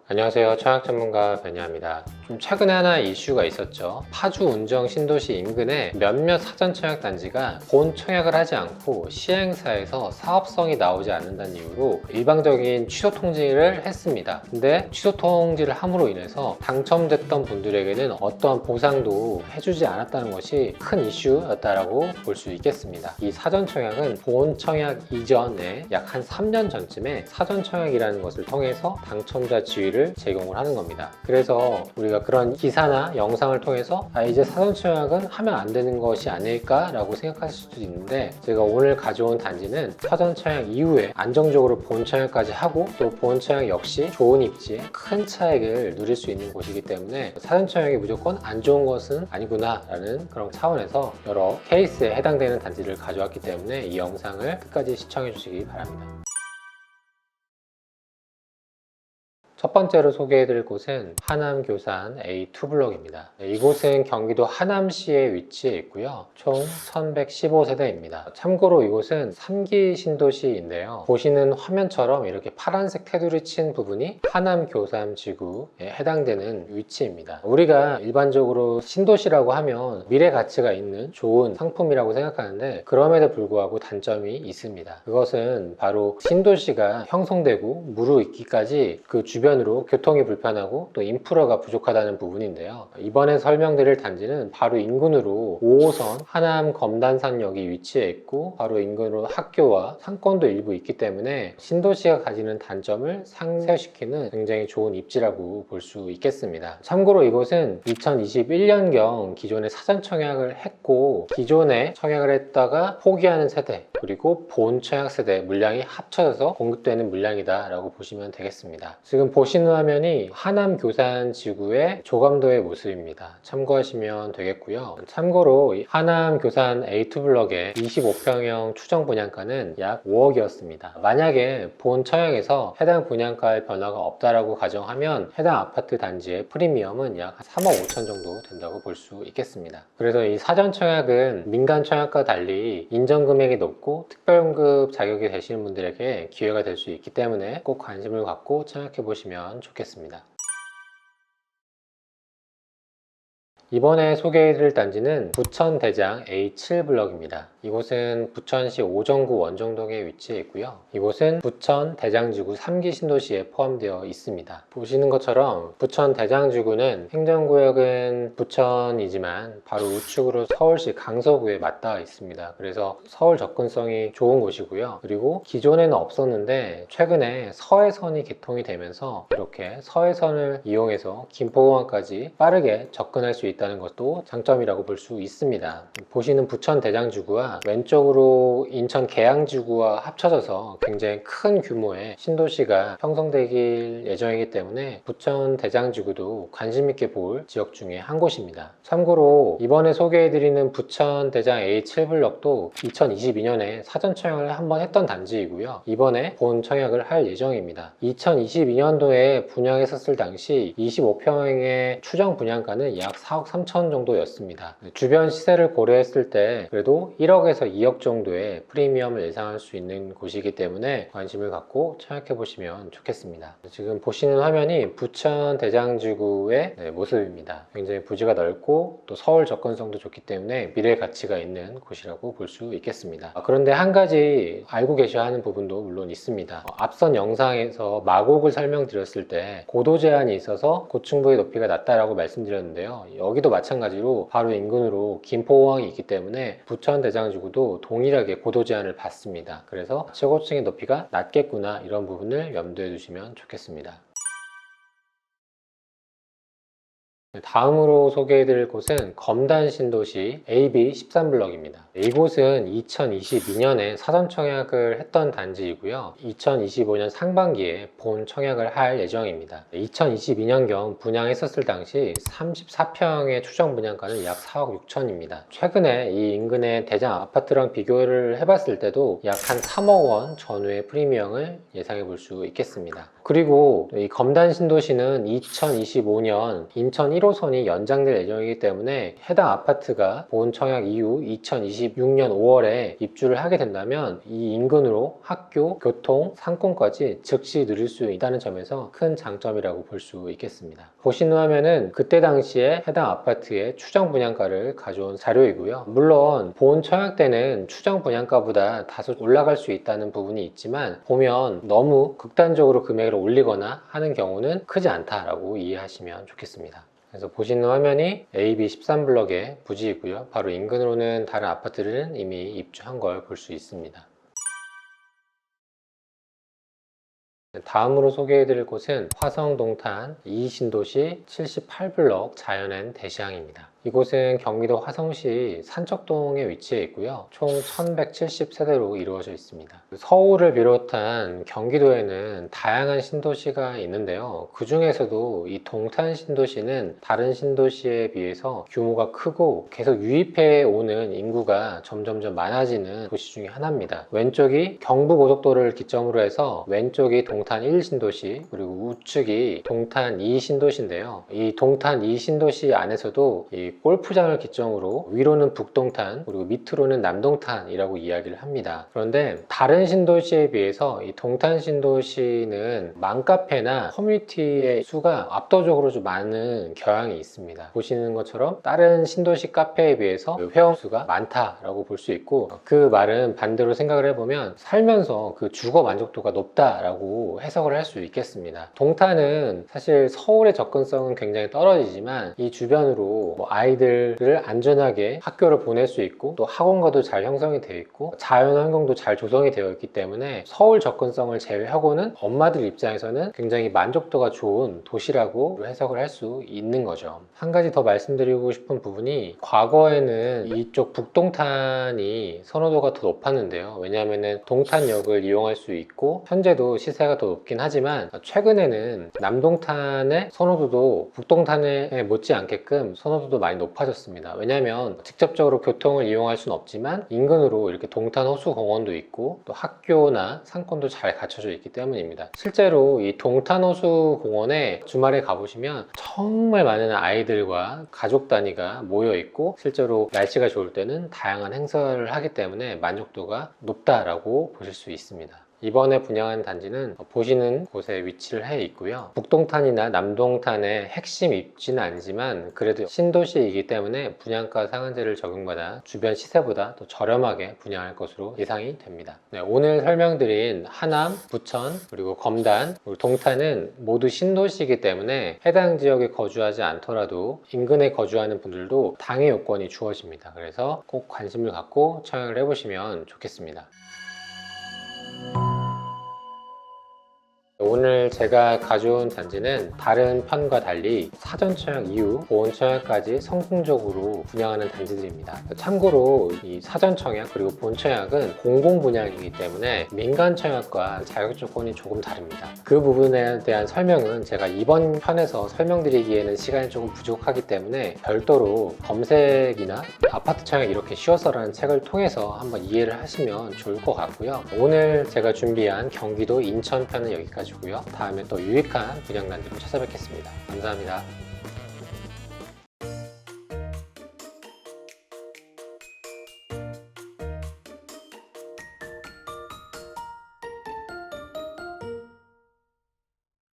안녕하세요. 청약 전문가 변희아입니다. 좀 최근에 하나 이슈가 있었죠. 파주 운정 신도시 인근에 몇몇 사전 청약 단지가 본 청약을 하지 않고 시행사에서 사업성이 나오지 않는다는 이유로 일방적인 취소 통지를 했습니다. 근데 취소 통지를 함으로 인해서 당첨됐던 분들에게는 어떠한 보상도 해주지 않았다는 것이 큰 이슈였다라고 볼 수 있겠습니다. 이 사전 청약은 본 청약 이전에 약 한 3년 전쯤에 사전 청약이라는 것을 통해서 당첨자 지위를 제공을 하는 겁니다. 그래서 우리가 그런 기사나 영상을 통해서 이제 사전 청약은 하면 안 되는 것이 아닐까라고 생각하실 수도 있는데, 제가 오늘 가져온 단지는 사전 청약 이후에 안정적으로 본 청약까지 하고 또 본 청약 역시 좋은 입지에 큰 차익을 누릴 수 있는 곳이기 때문에 사전 청약이 무조건 안 좋은 것은 아니구나 라는 그런 차원에서 여러 케이스에 해당되는 단지를 가져왔기 때문에 이 영상을 끝까지 시청해 주시기 바랍니다. 첫 번째로 소개해드릴 곳은 하남 교산 A2블럭입니다. 이곳은 경기도 하남시에 위치해 있고요. 총 1115세대입니다. 참고로 이곳은 3기 신도시인데요. 보시는 화면처럼 이렇게 파란색 테두리 친 부분이 하남 교산 지구에 해당되는 위치입니다. 우리가 일반적으로 신도시라고 하면 미래 가치가 있는 좋은 상품이라고 생각하는데, 그럼에도 불구하고 단점이 있습니다. 그것은 바로 신도시가 형성되고 무르익기까지 그 주변으로 교통이 불편하고 또 인프라가 부족하다는 부분인데요. 이번에 설명드릴 단지는 바로 인근으로 5호선 하남 검단산역이 위치해 있고 바로 인근으로 학교와 상권도 일부 있기 때문에 신도시가 가지는 단점을 상쇄시키는 굉장히 좋은 입지라고 볼 수 있겠습니다. 참고로 이곳은 2021년경 기존에 사전 청약을 했고 기존에 청약을 했다가 포기하는 세대 그리고 본 청약 세대 물량이 합쳐져서 공급되는 물량이다 라고 보시면 되겠습니다. 지금 보시는 화면이 하남 교산 지구의 조감도의 모습입니다. 참고하시면 되겠고요. 참고로 하남 교산 A2블럭의 25평형 추정 분양가는 약 5억이었습니다. 만약에 본 청약에서 해당 분양가의 변화가 없다라고 가정하면 해당 아파트 단지의 프리미엄은 약 3억 5천 정도 된다고 볼 수 있겠습니다. 그래서 이 사전 청약은 민간 청약과 달리 인정 금액이 높고 특별급 자격이 되시는 분들에게 기회가 될 수 있기 때문에 꼭 관심을 갖고 청약해 보시면 좋겠습니다. 이번에 소개해드릴 단지는 부천대장 A7블럭입니다. 이곳은 부천시 오정구 원정동에 위치해 있고요. 이곳은 부천 대장지구 3기 신도시에 포함되어 있습니다. 보시는 것처럼 부천 대장지구는 행정구역은 부천이지만 바로 우측으로 서울시 강서구에 맞닿아 있습니다. 그래서 서울 접근성이 좋은 곳이고요. 그리고 기존에는 없었는데 최근에 서해선이 개통이 되면서 이렇게 서해선을 이용해서 김포공항까지 빠르게 접근할 수 있다는 것도 장점이라고 볼 수 있습니다. 보시는 부천 대장지구와 왼쪽으로 인천 계양지구와 합쳐져서 굉장히 큰 규모의 신도시가 형성되길 예정이기 때문에 부천 대장지구도 관심 있게 볼 지역 중에 한 곳입니다. 참고로 이번에 소개해드리는 부천 대장 A7블럭도 2022년에 사전 청약을 한번 했던 단지이고요. 이번에 본 청약을 할 예정입니다. 2022년도에 분양했었을 당시 25평의 추정 분양가는 약 4억 3천 정도였습니다. 주변 시세를 고려했을 때 그래도 1억에서 2억 정도의 프리미엄을 예상할 수 있는 곳이기 때문에 관심을 갖고 청약해 보시면 좋겠습니다. 지금 보시는 화면이 부천 대장지구의 모습입니다. 굉장히 부지가 넓고 또 서울 접근성도 좋기 때문에 미래 가치가 있는 곳이라고 볼 수 있겠습니다. 그런데 한 가지 알고 계셔야 하는 부분도 물론 있습니다. 앞선 영상에서 마곡을 설명드렸을 때 고도 제한이 있어서 고층부의 높이가 낮다라고 말씀드렸는데요. 여기도 마찬가지로 바로 인근으로 김포공항이 있기 때문에 부천 대장지구도 동일하게 고도 제한을 받습니다. 그래서 최고층의 높이가 낮겠구나 이런 부분을 염두에 두시면 좋겠습니다. 다음으로 소개해드릴 곳은 검단 신도시 AB13블럭입니다. 이곳은 2022년에 사전 청약을 했던 단지이고요. 2025년 상반기에 본 청약을 할 예정입니다. 2022년경 분양했었을 당시 34평의 추정 분양가는 약 4억 6천입니다. 최근에 이 인근의 대장 아파트랑 비교를 해봤을 때도 약 한 3억 원 전후의 프리미엄을 예상해 볼 수 있겠습니다. 그리고 이 검단 신도시는 2025년 인천 1호선이 연장될 예정이기 때문에 해당 아파트가 보훈 청약 이후 2026년 5월에 입주를 하게 된다면 이 인근으로 학교, 교통, 상권까지 즉시 누릴 수 있다는 점에서 큰 장점이라고 볼 수 있겠습니다. 보시는 화면은 그때 당시에 해당 아파트의 추정 분양가를 가져온 자료이고요. 물론 보훈 청약 때는 추정 분양가보다 다소 올라갈 수 있다는 부분이 있지만 보면 너무 극단적으로 금액을 올리거나 하는 경우는 크지 않다라고 이해하시면 좋겠습니다. 그래서 보시는 화면이 AB 13블럭의 부지이고요. 바로 인근으로는 다른 아파트들은 이미 입주한 걸 볼 수 있습니다. 다음으로 소개해드릴 곳은 화성동탄 2신도시 78블럭 자연엔 대시항입니다. 이곳은 경기도 화성시 산적동에 위치해 있고요. 총 1170세대로 이루어져 있습니다. 서울을 비롯한 경기도에는 다양한 신도시가 있는데요. 그 중에서도 이 동탄 신도시는 다른 신도시에 비해서 규모가 크고 계속 유입해 오는 인구가 점점점 많아지는 도시 중에 하나입니다. 왼쪽이 경부고속도로를 기점으로 해서 왼쪽이 동탄 1신도시, 그리고 우측이 동탄 2신도시인데요. 이 동탄 2신도시 안에서도 이 골프장을 기점으로 위로는 북동탄, 그리고 밑으로는 남동탄이라고 이야기를 합니다. 그런데 다른 신도시에 비해서 이 동탄 신도시는 맘카페나 커뮤니티의 수가 압도적으로 좀 많은 경향이 있습니다. 보시는 것처럼 다른 신도시 카페에 비해서 회원 수가 많다라고 볼 수 있고, 그 말은 반대로 생각을 해보면 살면서 그 주거 만족도가 높다라고 해석을 할 수 있겠습니다. 동탄은 사실 서울의 접근성은 굉장히 떨어지지만 이 주변으로 아이들을 안전하게 학교를 보낼 수 있고 또 학원과도 잘 형성이 되어 있고 자연 환경도 잘 조성이 되어 있기 때문에 서울 접근성을 제외하고는 엄마들 입장에서는 굉장히 만족도가 좋은 도시라고 해석을 할 수 있는 거죠. 한 가지 더 말씀드리고 싶은 부분이, 과거에는 이쪽 북동탄이 선호도가 더 높았는데요. 왜냐하면 동탄역을 이용할 수 있고 현재도 시세가 더 높긴 하지만 최근에는 남동탄의 선호도도 북동탄에 못지않게끔 선호도도 많이 높아졌습니다. 왜냐하면 직접적으로 교통을 이용할 수는 없지만 인근으로 이렇게 동탄 호수공원도 있고 또 학교나 상권도 잘 갖춰져 있기 때문입니다. 실제로 이 동탄 호수공원에 주말에 가보시면 정말 많은 아이들과 가족 단위가 모여 있고 실제로 날씨가 좋을 때는 다양한 행사를 하기 때문에 만족도가 높다라고 보실 수 있습니다. 이번에 분양한 단지는 보시는 곳에 위치를 해 있고요. 북동탄이나 남동탄의 핵심 입지는 아니지만 그래도 신도시이기 때문에 분양가 상한제를 적용받아 주변 시세보다 더 저렴하게 분양할 것으로 예상이 됩니다. 네, 오늘 설명드린 하남, 부천, 그리고 검단, 그리고 동탄은 모두 신도시이기 때문에 해당 지역에 거주하지 않더라도 인근에 거주하는 분들도 당해 요건이 주어집니다. 그래서 꼭 관심을 갖고 청약을 해보시면 좋겠습니다. 오늘 제가 가져온 단지는 다른 편과 달리 사전 청약 이후 보온 청약까지 성공적으로 분양하는 단지들입니다. 참고로 이 사전 청약 그리고 보온 청약은 공공 분양이기 때문에 민간 청약과 자격 조건이 조금 다릅니다. 그 부분에 대한 설명은 제가 이번 편에서 설명드리기에는 시간이 조금 부족하기 때문에 별도로 검색이나 아파트 청약 이렇게 쉬워서라는 책을 통해서 한번 이해를 하시면 좋을 것 같고요. 오늘 제가 준비한 경기도 인천 편은 여기까지 고요. 다음에 또 유익한 분양단지로 찾아뵙겠습니다. 감사합니다.